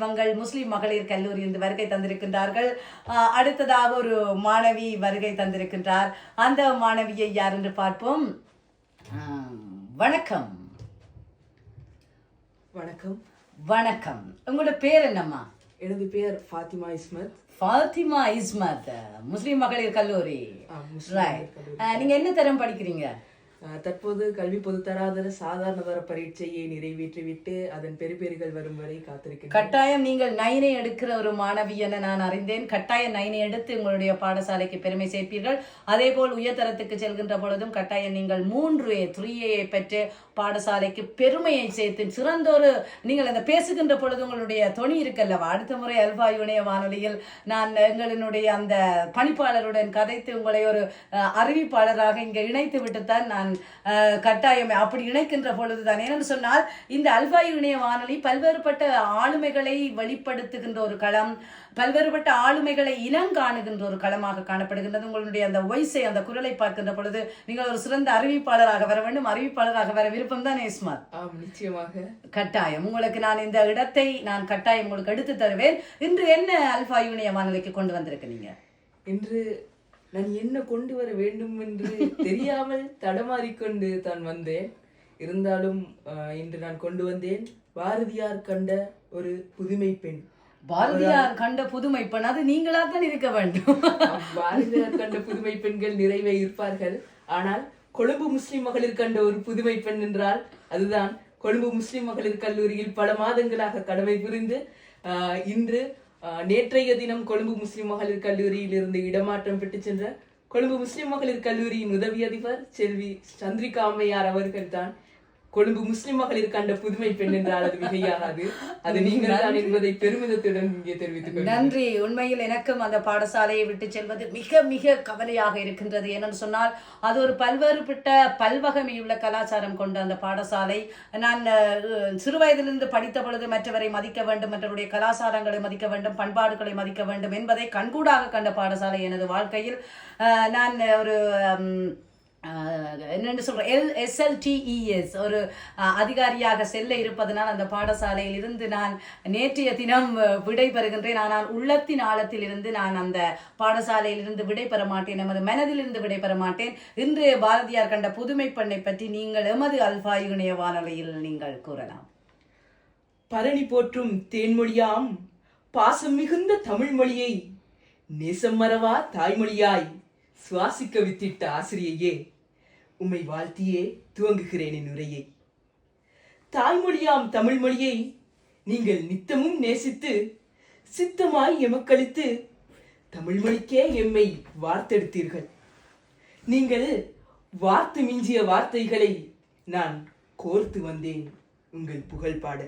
செல்வங்கள் முஸ்லிம் மகளிர் கல்லூரியிலிருந்து வருகை தந்திருக்கின்றார்கள். அடுத்ததாக ஒரு மாணவி வருகை தந்திருக்கின்றார். அந்த மாணவியை யார் என்று பார்ப்போம். வணக்கம். வணக்கம். வணக்கம். உங்களோட பேர் என்னம்மா? எனது பேர் ஃபாத்திமா இஸ்மத். ஃபாத்திமா இஸ்மத், முஸ்லிம் மகளிர் கல்லூரி. நீங்க என்ன தரம் படிக்கிறீங்க? தற்போது கல்வி பொதுத்தராதர சாதாரண தர பரீட்சையை நிறைவேற்றிவிட்டு அதன் பெறுபேறுகள் வரும் வரை காத்திருக்கிறேன். கட்டாயம் நீங்கள் 9 எடுக்கிற ஒரு மாணவி என நான் அறிந்தேன். கட்டாயம் 9 எடுத்து உங்களுடைய பாடசாலைக்கு பெருமை சேர்ப்பீர்கள். அதே போல் உயர்தரத்துக்கு செல்கின்ற பொழுதும் கட்டாயம் நீங்கள் 3A பெற்று பாடசாலைக்கு பெருமையை சேர்த்து சிறந்தொரு நீங்கள் அந்த பேசுகின்ற பொழுது உங்களுடைய தொனி இருக்கல்லவா, அடுத்த முறை அல்பா யுனைய வானொலியில் நான் எங்களுடைய அந்த பணிப்பாளருடன் கதைத்து உங்களை ஒரு அறிவிப்பாளராக இங்கே இணைத்து விட்டுத்தான் நான் கட்டாயம் அப்படி இணைக்கின்ற பொழுதுதான். ஏனென்று சொன்னால் இந்த அல்பா யுனைய வானொலி பல்வேறுபட்ட ஆளுமைகளை வெளிப்படுத்துகின்ற ஒரு களம், பல்வேறுபட்ட ஆளுமைகளை இனங்காணுகின்ற ஒரு களமாக காணப்படுகின்றது. உங்களுடைய அந்த வயசை அந்த குரலை பார்க்கின்ற பொழுது நீங்கள் ஒரு சிறந்த அறிவிப்பாளராக வர வேண்டும். அறிவிப்பாளராக வர விருப்பம் தான் இஸ்மத்? நிச்சயமாக. கட்டாயம் உங்களுக்கு நான் இந்த இடத்தை நான் கட்டாயம் உங்களுக்கு எடுத்து தருவேன். இன்று என்ன அல்பா யுனைய வானொலிக்கு கொண்டு வந்திருக்கீங்க? இன்று நான் என்ன கொண்டு வர வேண்டும் என்று தெரியாமல் தடமாறிக்கொண்டு தான் வந்தேன். இருந்தாலும் இன்று நான் கொண்டு வந்தேன் பாரதியார் கண்ட ஒரு புதுமை பெண். பாரதியார் கண்ட புதுமை பெண், அது நீங்களா தான் இருக்க வேண்டும். பாரதியார் கண்ட புதுமை பெண்கள் நிறைவே இருப்பார்கள். ஆனால் கொழும்பு முஸ்லிம் மகளிர் கண்ட ஒரு புதுமை பெண் என்றால் அதுதான் கொழும்பு முஸ்லிம் மகளிர் கல்லூரியில் பல மாதங்களாக கடமை புரிந்து இன்று நேற்றைய தினம் கொழும்பு முஸ்லிம் மகளிர் கல்லூரியில் இருந்து இடமாற்றம் பெற்று சென்ற கொழும்பு முஸ்லிம் மகளிர் கல்லூரியின் உதவி அதிபர் செல்வி சந்திரிகா அம்மையார் அவர்கள் தான் கொழும்பு முஸ்லிம் மகளிர் கண்ட புதுமை பெண் என்றால் அது மிகையாகாது. அது நீங்கள் தான் என்பதை பெருமிதத்துடன் இங்கே தெரிவித்துக் நன்றி. உண்மையில் எனக்கும் அந்த பாடசாலையை விட்டு செல்வது மிக மிக கவலையாக இருக்கின்றது. ஏனென்று சொன்னால் அது ஒரு பல்வேறுபட்ட பல்வகமையுள்ள கலாச்சாரம் கொண்ட அந்த பாடசாலை. நான் சிறு வயதிலிருந்து படித்த பொழுது மற்றவரை மதிக்க வேண்டும், மற்றவருடைய கலாச்சாரங்களை மதிக்க வேண்டும், பண்பாடுகளை மதிக்க வேண்டும் என்பதை கண்கூடாக கண்ட பாடசாலை எனது வாழ்க்கையில். நான் ஒரு என்னென்று சொல்கிறேன், SLTES ஒரு அதிகாரியாக செல்ல இருப்பதனால் அந்த பாடசாலையில் இருந்து நான் நேற்றைய தினம் விடைபெறுகின்றேன். ஆனால் உள்ளத்தின் ஆழத்தில் இருந்து நான் அந்த பாடசாலையிலிருந்து விடைபெற மாட்டேன், எமது மனதிலிருந்து விடைபெற மாட்டேன். இன்று பாரதியார் கண்ட புதுமை பெண்ணை பற்றி நீங்கள் எமது அல்பா யுனைய வானொலியில் நீங்கள் கூறலாம். பரணி போற்றும் தேன்மொழியாம் பாசம் மிகுந்த தமிழ் மொழியை நேசம் மறவா தாய்மொழியாய் சுவாசிக்க வித்திட்ட ஆசிரியையே, உம்மை வாழ்த்தியே துவங்குகிறேன் என் உரையை. தாய்மொழியாம் தமிழ் மொழியை நீங்கள் நித்தமும் நேசித்து சித்தமாய் எமக்களித்து தமிழ் மொழிக்கே எம்மை வார்த்தெடுத்தீர்கள். நீங்கள் வார்த்து மிஞ்சிய வார்த்தைகளை நான் கோர்த்து வந்தேன் உங்கள் புகழ் பாட.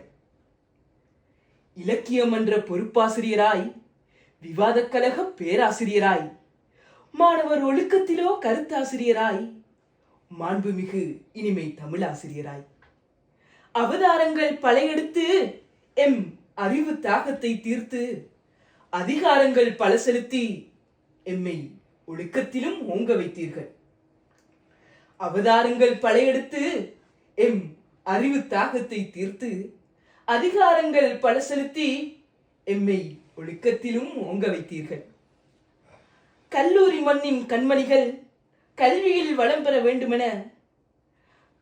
இலக்கியம் என்ற பொறுப்பாசிரியராய், விவாதக் கழக பேராசிரியராய், மாணவர் ஒழுக்கத்திலோ கருத்தாசிரியராய், மாண்புமிகு இனிமை தமிழாசிரியராய், அவதாரங்கள் பலையெடுத்து எம் அறிவு தாகத்தை தீர்த்து அதிகாரங்கள் பல செலுத்தி எம்மை ஒழுக்கத்திலும் ஓங்க வைத்தீர்கள். அவதாரங்கள் பலையெடுத்து எம் அறிவு தாகத்தை தீர்த்து அதிகாரங்கள் பல செலுத்தி எம்மை ஒழுக்கத்திலும் ஓங்க வைத்தீர்கள். கல்லூரி மண்ணின் கண்மணிகள் கல்வியில் வளம் பெற வேண்டுமென,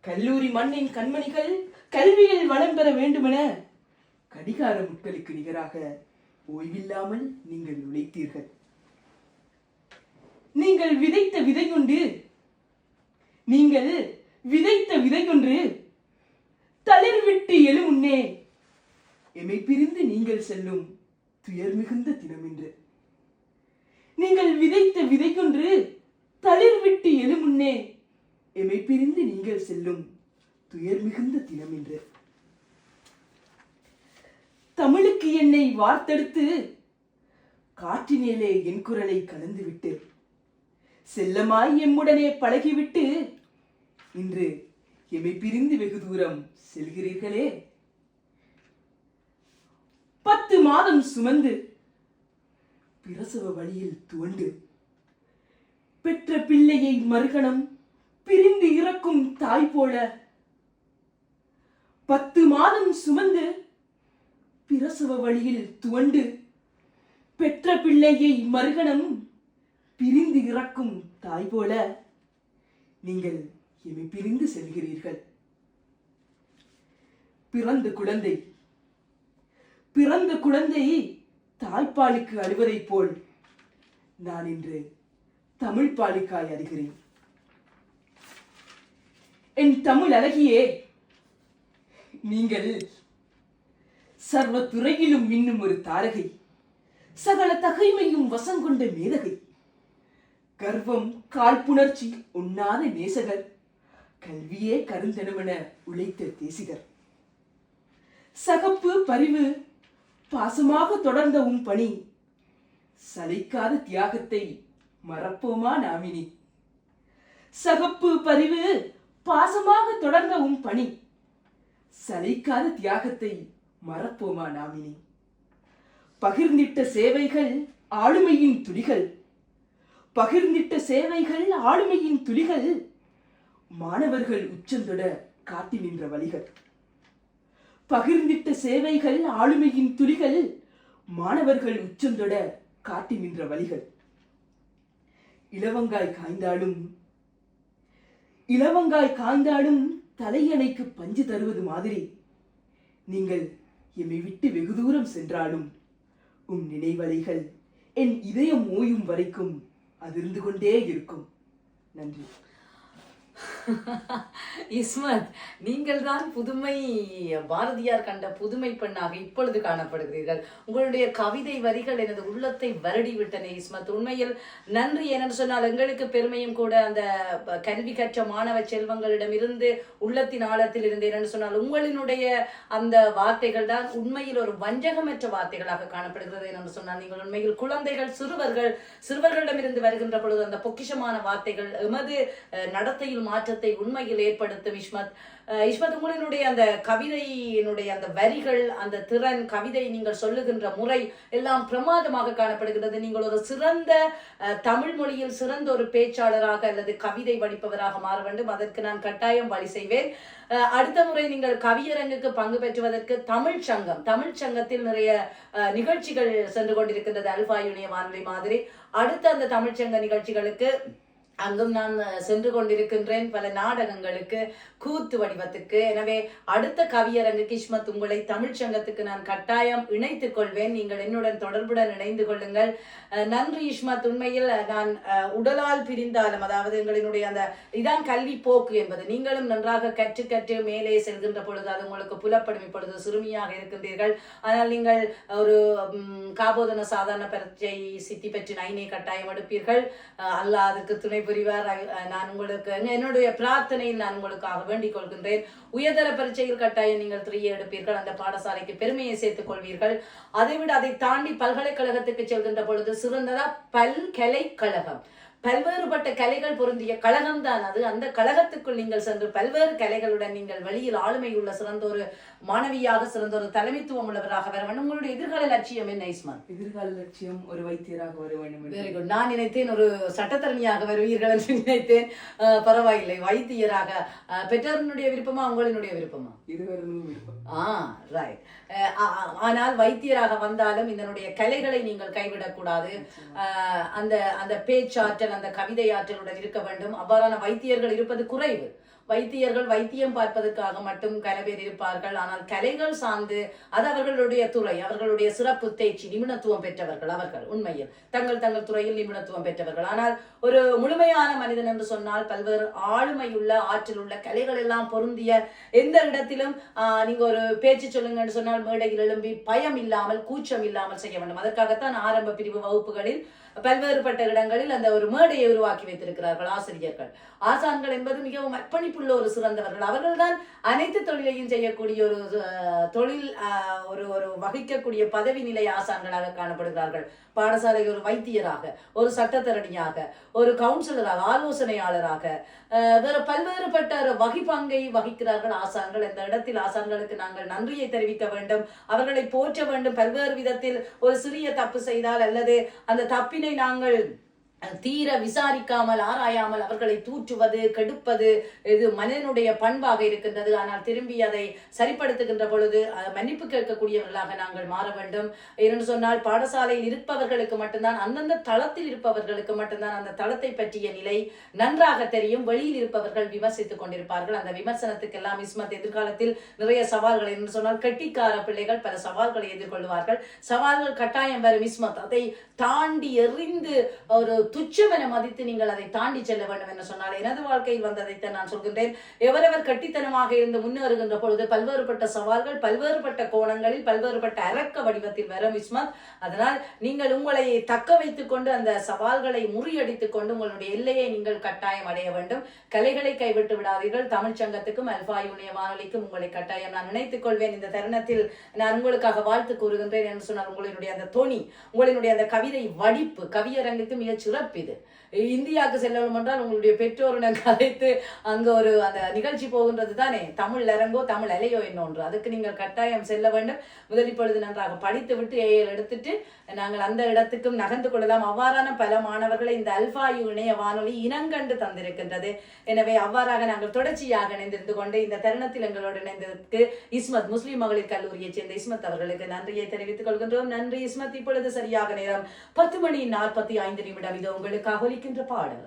கல்லூரி மண்ணின் கண்மணிகள் கல்வியில் வளம் பெற வேண்டுமென கடிகார முட்களுக்கு நிகராக ஓய்வில்லாமல் நீங்கள் உழைத்தீர்கள். நீங்கள் விதைத்த விதை கொன்று தளிர் விட்டு எழு முன்னே எமை பிரிந்து நீங்கள் செல்லும் துயர் மிகுந்த தினம் என்று. நீங்கள் விதைத்த விதை கொன்று தளிர் விட்டு எழு முன்னே எமை பிரிந்து நீங்கள் செல்லும் துயர் மிகுந்த தினம் என்று. தமிழுக்கு என்னை வார்த்தெடுத்து காற்றினேலே என் குரலை கலந்துவிட்டு செல்லமாய் எம்முடனே பழகிவிட்டு இன்று எமை பிரிந்து வெகு தூரம் செல்கிறீர்களே. 10 மாதம் சுமந்து பிரசவ வழியில் துவண்டு பெற்ற பிள்ளையை மறுகணம் பிரிந்து இறக்கும் தாய் போல 10 மாதம் சுமந்து பிரசவ வழியில் துவண்டு பெற்ற பிள்ளையை மறுகணம் பிரிந்து இறக்கும் தாய் போல நீங்கள் எம்மை பிரிந்து செல்கிறீர்கள். பிறந்த குழந்தை தாய்ப்பாலுக்கு அழுவதைப் போல் நான் இன்று தமிழ் பாலுக்காய் அழுகிறேன். என் தமிழ் அழகியே, நீங்கள் சர்வ துறையிலும் மின்னும் ஒரு தாரகை, சகல தகைமையும் வசங்கொண்ட மேதகை, கர்வம் காழ்ப்புணர்ச்சி உண்ணாத நேசகர், கல்வியே கருந்தெனுமென உழைத்த தேசிகர். சகப்பு பரிவு பாசமாக தொடர்ந்த உம் பணி, சளைக்காத தியாகத்தை மறப்போமா நாமினி. சகப்பு பரிவு பாசமாக தொடர்ந்த உம் பணி, சளைக்காத தியாகத்தை மறப்போமா நாமினி. பகிர்ந்திட்ட சேவைகள் ஆளுமையின் துளிகள், பகிர்ந்திட்ட சேவைகள் ஆளுமையின் துளிகள், மாணவர்கள் உச்சந்தொட காட்டி நின்ற வழிகள். பகிர்ந்திட்ட சேவைகள் ஆளுமையின் துளிகள், மாணவர்கள் உச்சந்தொட காட்டி நின்ற வழிகள். இலவங்காய் காய்ந்தாலும் தலையணைக்கு பஞ்சு தருவது மாதிரி, நீங்கள் எம்மை விட்டு வெகு தூரம் சென்றாலும் உம் நினைவலைகள் என் இதயம் ஓயும் வரைக்கும் அதிர்ந்து கொண்டே இருக்கும். நன்றி. இஸ்மத், நீங்கள் தான் புதுமை பாரதியார் கண்ட புதுமை பெண்ணாக இப்பொழுது காணப்படுகிறீர்கள். உங்களுடைய கவிதை வரிகள் எனது உள்ளத்தை வருடி விட்டன இஸ்மத். உண்மையில் நன்றி. ஏனென்று சொன்னால் எங்களுக்கு பெருமையும் கூட அந்த கல்வி கற்ற மாணவ செல்வங்களிடமிருந்து உள்ளத்தின் ஆழத்தில் இருந்து. ஏனென்று சொன்னால் உங்களினுடைய அந்த வார்த்தைகள் தான் உண்மையில் ஒரு வஞ்சகமற்ற வார்த்தைகளாக காணப்படுகிறது. ஏனென்று சொன்னால் நீங்கள் உண்மையில் குழந்தைகள் சிறுவர்களிடமிருந்து வருகின்ற பொழுது அந்த பொக்கிஷமான வார்த்தைகள் எமது நடத்தையில் மாற்றத்தை உண்மையில் ஏற்படுத்தும். இஸ்மத், உங்களினுடைய அந்த கவிதையினுடைய அந்த வரிகள், அந்த திறன், கவிதை நீங்கள் சொல்லுகின்ற முறை எல்லாம் பிரமாதமாக காணப்படுகிறது. நீங்கள் ஒரு சிறந்த தமிழ் மொழியில் சிறந்த ஒரு பேச்சாளராக அல்லது கவிதை வடிப்பவராக மாற வேண்டும். அதற்கு நான் கட்டாயம் வழி செய்வேன். அடுத்த முறை நீங்கள் கவியரங்குக்கு பங்கு பெற்றுவதற்கு தமிழ் சங்கத்தில் நிறைய நிகழ்ச்சிகள் சென்று கொண்டிருக்கின்றது, அல்பா யூனிய வானொலி மாதிரி. அடுத்த அந்த தமிழ்ச்சங்க நிகழ்ச்சிகளுக்கு அங்கும் நான் சென்று கொண்டிருக்கின்றேன், பல நாடகங்களுக்கு, கூத்து வடிவத்துக்கு. எனவே அடுத்த கவியரங்குக்கு இஸ்மத் உங்களை தமிழ்ச்சங்கத்துக்கு நான் கட்டாயம் இணைத்துக் கொள்வேன். நீங்கள் என்னுடன் தொடர்புடன் இணைந்து கொள்ளுங்கள். நன்றி இஸ்மத். உண்மையில் நான் உடலால் பிரிந்தாலும், அதாவது எங்களினுடைய அந்த இதான் கல்வி போக்கு என்பது, நீங்களும் நன்றாக கற்று மேலே செல்கின்ற பொழுது அது உங்களுக்கு புலப்படும். இப்பொழுது சிறுமியாக இருக்கின்றீர்கள், ஆனால் நீங்கள் ஒரு காபோதன சாதாரண பரீட்சை சித்தி பெற்று நைனை கட்டாயம் எடுப்பீர்கள். அல்லாஹ் அதுக்கு துணை புரிவார். நான் உங்களுக்கு என்னுடைய பிரார்த்தனையில் நான் உங்களுக்காக வேண்டிக் கொள்கின்றேன். உயர்தர பரீட்சையில் கட்டாயம் நீங்கள் 3 எடுப்பீர்கள். அந்த பாடசாலைக்கு பெருமையை சேர்த்துக் கொள்வீர்கள். அதைவிட அதை தாண்டி பல்கலைக்கழகத்துக்கு செல்கின்ற பொழுது சிறந்ததா பல்கலைக்கழகம், பல்வேறுபட்ட கலைகள் பொருந்திய கழகம் தான் அது. அந்த கழகத்துக்குள் நீங்கள் சென்று பல்வேறு கலைகளுடன் நீங்கள் வெளியில் ஆளுமை உள்ள சிறந்த ஒரு மாணவியாக, சிறந்த ஒரு தலைமைத்துவம் உள்ளவராக வர வேண்டும். உங்களுடைய எதிர்கால லட்சியம் என்ன இஸ்மான்? எதிர்கால லட்சியம் ஒரு வைத்தியராக வர வேண்டும். Very good. நான் நினைத்தேன் ஒரு சட்டத்தரணியாக வருவீர்கள் என்று நினைத்தேன். பரவாயில்லை, வைத்தியராக. பெற்றோருடைய விருப்பமா உங்களினுடைய விருப்பமா? இருவரும் விருப்பம். ரைட். ஆனால் வைத்தியராக வந்தாலும் இதனுடைய கலைகளை நீங்கள் கைவிடக்கூடாது. அந்த அந்த பேச்சாற்றல், அந்த கவிதை ஆற்றலுடன் இருக்க வேண்டும். அவ்வாறான வைத்தியர்கள் இருப்பது குறைவு. வைத்தியர்கள் வைத்தியம் பார்ப்பதற்காக மட்டும் கல பேர் இருப்பார்கள். ஆனால் கலைகள் சார்ந்து அது அவர்களுடைய துறை, அவர்களுடைய சிறப்பு தேர்ச்சி, நிபுணத்துவம் பெற்றவர்கள். அவர்கள் உண்மையில் தங்கள் துறையில் நிபுணத்துவம் பெற்றவர்கள். ஆனால் ஒரு முழுமையான மனிதன் என்று சொன்னால் பல்வேறு ஆளுமையுள்ள, ஆற்றலுள்ள, கலைகள் எல்லாம் பொருந்திய எந்த இடத்திலும் நீங்க ஒரு பேச்சு சொல்லுங்கன்னு சொன்னால் மேடையில் எழும்பி பயம் இல்லாமல், கூச்சம் இல்லாமல் செய்ய வேண்டும். அதற்காகத்தான் ஆரம்ப பிரிவு வகுப்புகளில் பல்வேறுபட்ட இடங்களில் அந்த ஒரு மேடையை உருவாக்கி வைத்திருக்கிறார்கள் ஆசிரியர்கள். ஆசான்கள் என்பது மிகவும் அர்ப்பணிப்புள்ள ஒரு சிறந்தவர்கள். அவர்கள்தான் அனைத்து தொழிலையும் செய்யக்கூடிய ஒரு தொழில், ஒரு வகிக்கக்கூடிய பதவி நிலை ஆசான்களாக காணப்படுகிறார்கள். பாடசாலை ஒரு வைத்தியராக, ஒரு சட்டத்தரணியாக, ஒரு கவுன்சிலராக, ஆலோசனையாளராக, வேற பல்வேறுபட்ட வகிப்பங்கை வகிக்கிறார்கள் ஆசான்கள். இந்த இடத்தில் ஆசான்களுக்கு நாங்கள் நன்றியை தெரிவிக்க வேண்டும், அவர்களை போற்ற வேண்டும். பல்வேறு விதத்தில் ஒரு சிறிய தப்பு செய்தால் அல்லது அந்த தப்பினை நாங்கள் தீர விசாரிக்காமல் ஆராயாமல் அவர்களை தூற்றுவது கெடுப்பது இது மனிதனுடைய பண்பாக இருக்கின்றது. ஆனால் திரும்பி அதை சரிப்படுத்துகின்ற பொழுது மன்னிப்பு கேட்கக்கூடியவர்களாக நாங்கள் மாற வேண்டும். என்று சொன்னால் பாடசாலையில் இருப்பவர்களுக்கு மட்டும்தான், அந்தந்த தளத்தில் இருப்பவர்களுக்கு மட்டும்தான் அந்த தளத்தை பற்றிய நிலை நன்றாக தெரியும். வெளியில் இருப்பவர்கள் விமர்சித்துக் கொண்டிருப்பார்கள். அந்த விமர்சனத்துக்கெல்லாம் இஸ்மத் எதிர்காலத்தில் நிறைய சவால்கள், என்று சொன்னால் கெட்டிக்கார பிள்ளைகள் பல சவால்களை எதிர்கொள்வார்கள். சவால்கள் கட்டாயம் வரும். இஸ்மத் அதை தாண்டி எறிந்து ஒரு துச்சமென மதித்து நீங்கள் அதை தாண்டி செல்ல வேண்டும் என்று சொன்னால், எனது வாழ்க்கையில் வந்ததைத்தான் நான் சொல்கின்றேன். எவரவர் கட்டித்தனமாக இருந்து முன்னேறுகின்ற பொழுது பல்வேறுபட்ட சவால்கள் பல்வேறுபட்ட கோணங்களில் பல்வேறுபட்ட அரக்க வடிவத்தில் வரும் இஸ்மத். அதனால் நீங்கள் உங்களை தக்க வைத்துக் கொண்டு அந்த சவால்களை முறியடித்துக் கொண்டு உங்களுடைய எல்லையை நீங்கள் கட்டாயம் அடைய வேண்டும். கலைகளை கைவிட்டு விடாதீர்கள். தமிழ் சங்கத்துக்கும் அல்பா யூனிய வானொலிக்கும் உங்களை கட்டாயம் நான் நினைத்துக் கொள்வேன். இந்த தருணத்தில் நான் உங்களுக்காக வாழ்த்து கூறுகின்றேன் என்று சொன்னால், உங்களுடைய அந்த தொனி, உங்களுடைய அந்த கவிதை வடிப்பு கவியரங்குக்கு மிகச் சிறப்பு. இது இந்தியாவுக்கு செல்ல வேண்டும் என்றால் உங்களுடைய பெற்றோருடன் கதைத்து அங்க ஒரு அந்த நிகழ்ச்சி போகின்றது தானே, தமிழ் அரங்கோ தமிழ் அலையோ என்னொன்று, அதுக்கு நீங்கள் கட்டாயம் செல்ல வேண்டும். முதல் பொழுது நன்றாக படித்து விட்டு ஏஎல் எடுத்துட்டு நாங்கள் அந்த இடத்துக்கும் நகர்ந்து கொள்ளலாம். அவ்வாறான பல மாணவர்களை இந்த அல்பா இணைய வானொலி இனங்கண்டு தந்திருக்கின்றது. எனவே அவ்வாறாக நாங்கள் தொடர்ச்சியாக இணைந்திருந்து கொண்டு இந்த தருணத்தில் எங்களோடு இணைந்ததற்கு இஸ்மத் முஸ்லிம் மகளிர் கல்லூரியைச் சேர்ந்த இஸ்மத் அவர்களுக்கு நன்றியை தெரிவித்துக் கொள்கின்றோம். நன்றி இஸ்மத். இப்பொழுது சரியாக நேரம் 10:45 இது உங்களுக்காக ஒலிக்கின்ற பாடல்.